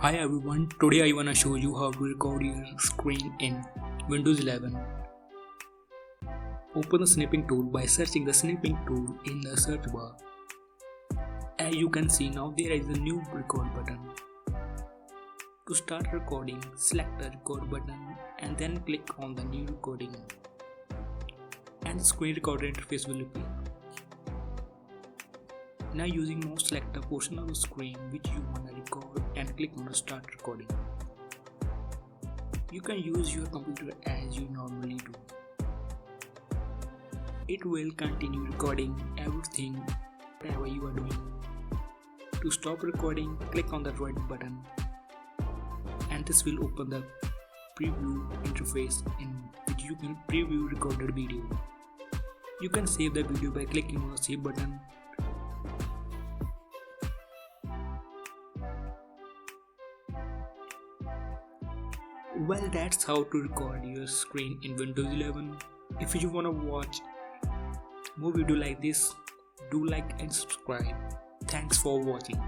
Hi everyone, today I wanna show you how to record your screen in Windows 11. Open the snipping tool by searching the snipping tool in the search bar. As you can see now there is a new record button. To start recording, select the record button and then click on the new recording. And the screen recorder interface will appear. Now using mouse select a portion of the screen which you want to record and click on the start recording. You can use your computer as you normally do. It will continue recording everything whatever you are doing. To stop recording, click on the red button and this will open the preview interface in which you can preview recorded video. You can save the video by clicking on the save button. Well, that's how to record your screen in Windows 11. If you wanna watch more video like this, do like and subscribe. Thanks for watching.